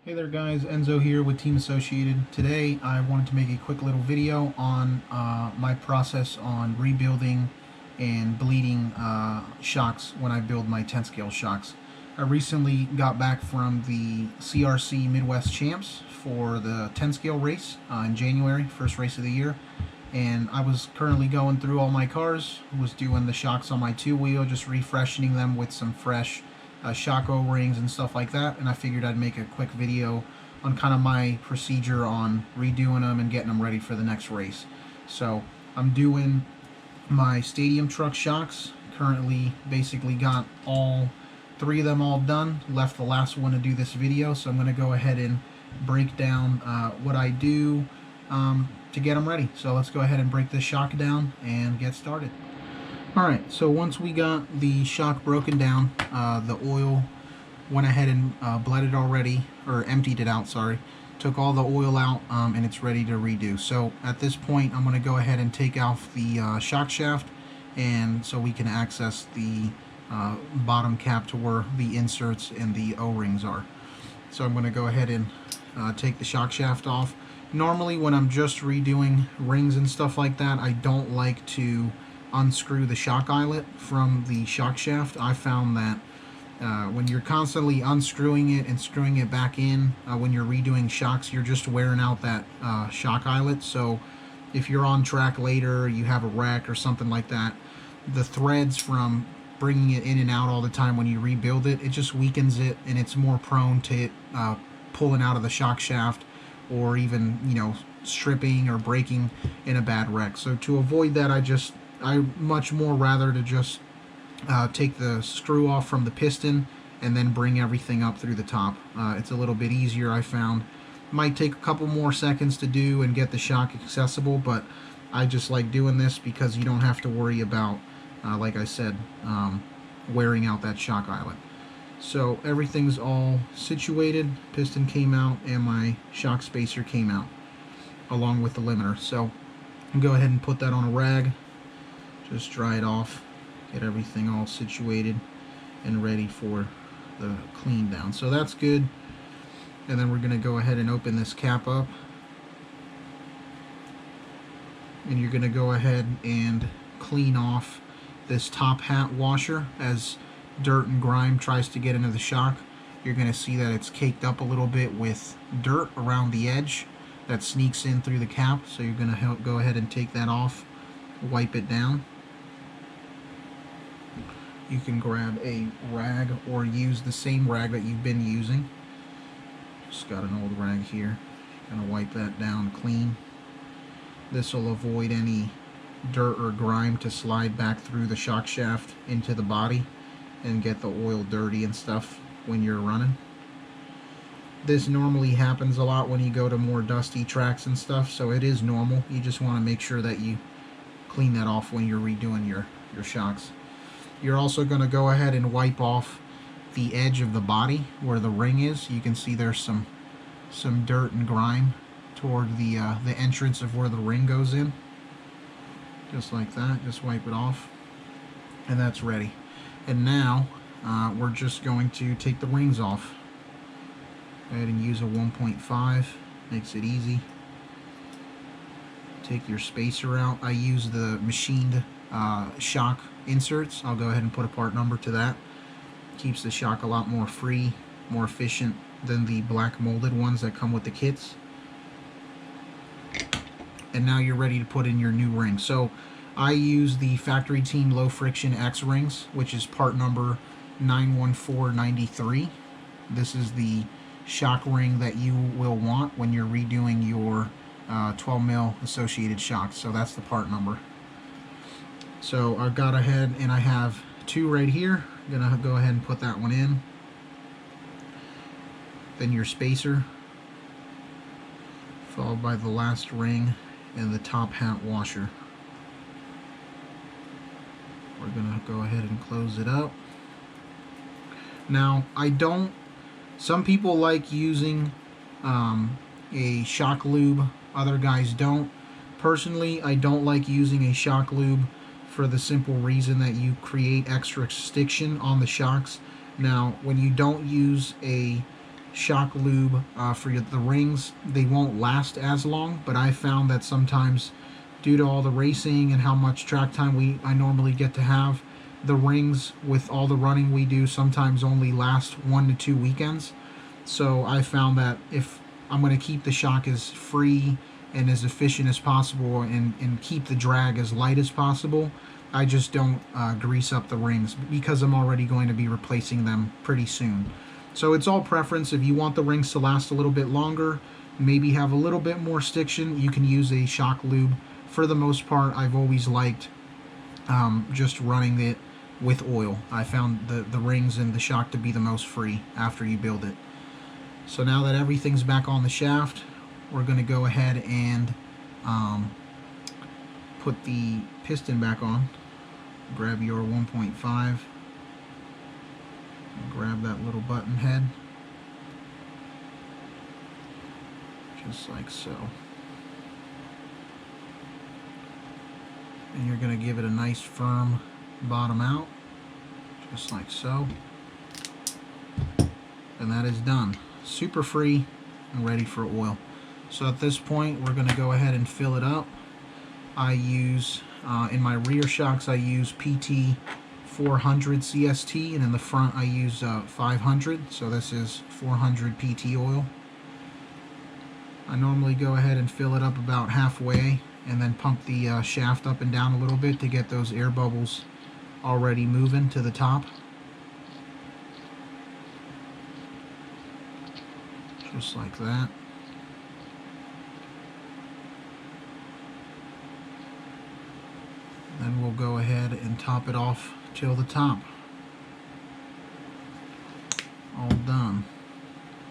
Hey there guys, Enzo here with Team Associated. Today I wanted to make a quick little video on my process on rebuilding and bleeding shocks when I build my 10 scale shocks. I recently got back from the CRC Midwest Champs for the 10 scale race in January, first race of the year. And I was currently going through all my cars, was doing the shocks on my 2-wheel, just refreshing them with some fresh shock O-rings and stuff like that, and I figured I'd make a quick video on kind of my procedure on redoing them and getting them ready for the next race. So I'm doing my stadium truck shocks. Currently basically got all 3 of them all done, left the last one to do this video, so I'm going to go ahead and break down what I do to get them ready. So let's go ahead and break this shock down and get started. Alright, so once we got the shock broken down, the oil went ahead and bled it already, or emptied it out, sorry. Took all the oil out and it's ready to redo. So at this point I'm going to go ahead and take off the shock shaft, and so we can access the bottom cap to where the inserts and the O-rings are. So I'm going to go ahead and take the shock shaft off. Normally when I'm just redoing rings and stuff like that, I don't like to unscrew the shock eyelet from the shock shaft. I found that when you're constantly unscrewing it and screwing it back in when you're redoing shocks, you're just wearing out that shock eyelet. So if you're on track later, you have a wreck or something like that, the threads from bringing it in and out all the time when you rebuild it, it just weakens it, and it's more prone to it pulling out of the shock shaft, or even, you know, stripping or breaking in a bad wreck. So to avoid that, I much more rather to just take the screw off from the piston and then bring everything up through the top. It's a little bit easier, I found. Might take a couple more seconds to do and get the shock accessible, but I just like doing this because you don't have to worry about, like I said, wearing out that shock eyelet. So everything's all situated. Piston came out and my shock spacer came out along with the limiter. So I'll go ahead and put that on a rag. Just dry it off, get everything all situated and ready for the clean down. So that's good. And then we're going to go ahead and open this cap up. And you're going to go ahead and clean off this top hat washer. As dirt and grime tries to get into the shock, you're going to see that it's caked up a little bit with dirt around the edge that sneaks in through the cap. So you're going to go ahead and take that off, wipe it down. You can grab a rag or use the same rag that you've been using. Just got an old rag here. Gonna wipe that down clean. This will avoid any dirt or grime to slide back through the shock shaft into the body and get the oil dirty and stuff when you're running. This normally happens a lot when you go to more dusty tracks and stuff, so it is normal. You just want to make sure that you clean that off when you're redoing your shocks. You're also going to go ahead and wipe off the edge of the body where the ring is. You can see there's some dirt and grime toward the entrance of where the ring goes in. Just like that. Just wipe it off. And that's ready. And now we're just going to take the rings off. Go ahead and use a 1.5. Makes it easy. Take your spacer out. I use the machined shock inserts. I'll go ahead and put a part number to that. Keeps the shock a lot more free, more efficient than the black molded ones that come with the kits. And now you're ready to put in your new ring. So I use the Factory Team Low Friction X rings, which is part number 91493. This is the shock ring that you will want when you're redoing your 12mm associated shocks. So that's the part number. So I've got ahead and I have 2 right here. I'm gonna go ahead and put that one in. Then your spacer, followed by the last ring and the top hat washer. We're gonna go ahead and close it up. Now some people like using a shock lube, other guys don't. Personally, I don't like using a shock lube for the simple reason that you create extra stiction on the shocks. Now, when you don't use a shock lube for the rings, they won't last as long, but I found that sometimes, due to all the racing and how much track time I normally get to have, the rings with all the running we do sometimes only last 1 to 2 weekends. So I found that if I'm going to keep the shock as free and as efficient as possible and keep the drag as light as possible, I just don't grease up the rings because I'm already going to be replacing them pretty soon. So it's all preference. If you want the rings to last a little bit longer, maybe have a little bit more stiction, you can use a shock lube. For the most part, I've always liked just running it with oil. I found the rings and the shock to be the most free after you build it. So now that everything's back on the shaft, we're going to go ahead and put the piston back on. Grab your 1.5. Grab that little button head. Just like so. And you're going to give it a nice firm bottom out. Just like so. And that is done. Super free and ready for oil. So at this point, we're going to go ahead and fill it up. I use, in my rear shocks, I use PT 400 CST, and in the front I use 500, so this is 400 PT oil. I normally go ahead and fill it up about halfway and then pump the shaft up and down a little bit to get those air bubbles already moving to the top. Just like that. Then we'll go ahead and top it off till the top. All done.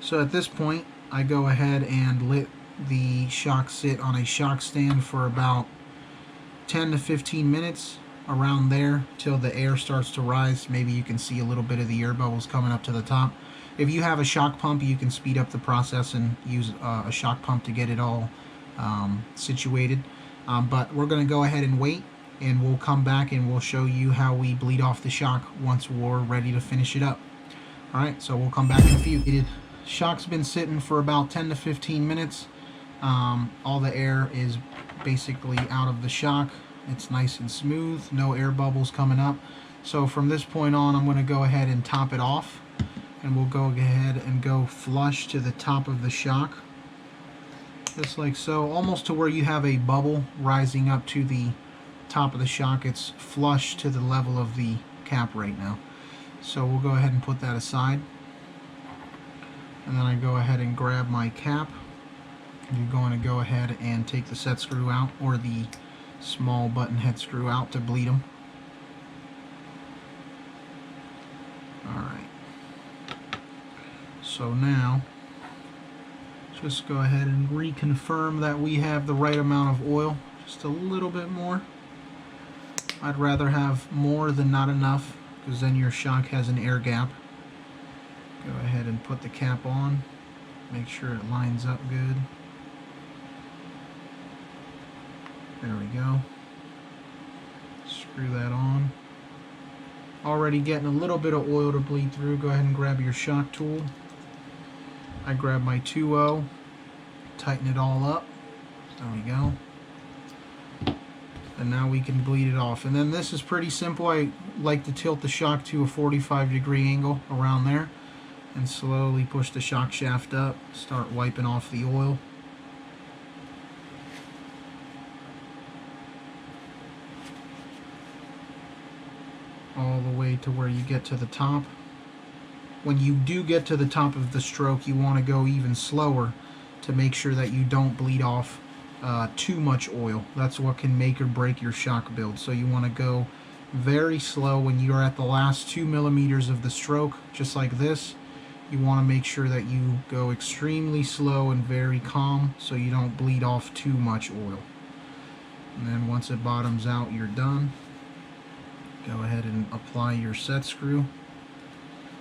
So at this point, I go ahead and let the shock sit on a shock stand for about 10 to 15 minutes, around there, till the air starts to rise. Maybe you can see a little bit of the air bubbles coming up to the top. If you have a shock pump, you can speed up the process and use a shock pump to get it all situated. But we're going to go ahead and wait, and we'll come back and we'll show you how we bleed off the shock once we're ready to finish it up. Alright, so we'll come back in a few. The shock's been sitting for about 10 to 15 minutes. All the air is basically out of the shock. It's nice and smooth, no air bubbles coming up. So from this point on, I'm going to go ahead and top it off, and we'll go ahead and go flush to the top of the shock, just like so, almost to where you have a bubble rising up to the top of the shock. It's flush to the level of the cap right now. So we'll go ahead and put that aside, and then I go ahead and grab my cap. You're going to go ahead and take the set screw out, or the small button head screw out, to bleed them. Alright, so now just go ahead and reconfirm that we have the right amount of oil, just a little bit more. I'd rather have more than not enough, because then your shock has an air gap. Go ahead and put the cap on, make sure it lines up good. There we go. Screw that on. Already getting a little bit of oil to bleed through. Go ahead and grab your shock tool. I grab my 2.0, tighten it all up. There we go. And now we can bleed it off. And then this is pretty simple. I like to tilt the shock to a 45-degree angle around there and slowly push the shock shaft up. Start wiping off the oil. All the way to where you get to the top. When you do get to the top of the stroke, you want to go even slower to make sure that you don't bleed off too much oil. That's what can make or break your shock build. So you want to go very slow when you're at the last 2 millimeters of the stroke, just like this. You want to make sure that you go extremely slow and very calm so you don't bleed off too much oil. And then once it bottoms out, you're done. Go ahead and apply your set screw.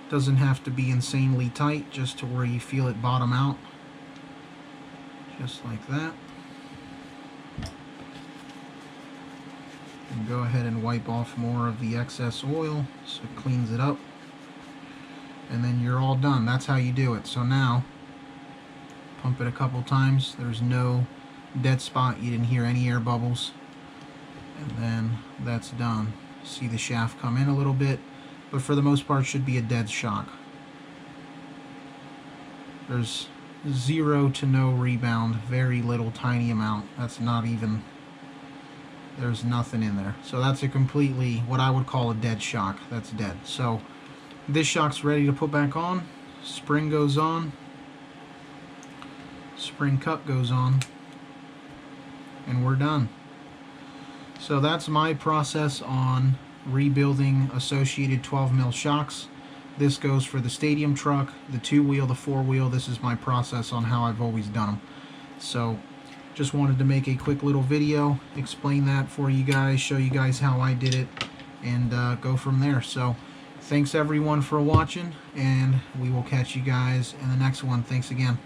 Doesn't have to be insanely tight, just to where you feel it bottom out. Just like that. And go ahead and wipe off more of the excess oil so it cleans it up. and then you're all done. That's how you do it. So now, pump it a couple times. There's no dead spot. You didn't hear any air bubbles. And then that's done. See the shaft come in a little bit, but for the most part should be a dead shock. There's 0 to no rebound, very little, tiny amount. That's not even, there's nothing in there. So that's a completely, what I would call a dead shock. That's dead. So this shock's ready to put back on. Spring goes on. Spring cup goes on. And we're done. So that's my process on rebuilding associated 12 mil shocks. This goes for the stadium truck, the 2-wheel, the 4-wheel. This is my process on how I've always done them. So just wanted to make a quick little video, explain that for you guys, show you guys how I did it, and go from there. So thanks everyone for watching, and we will catch you guys in the next one. Thanks again.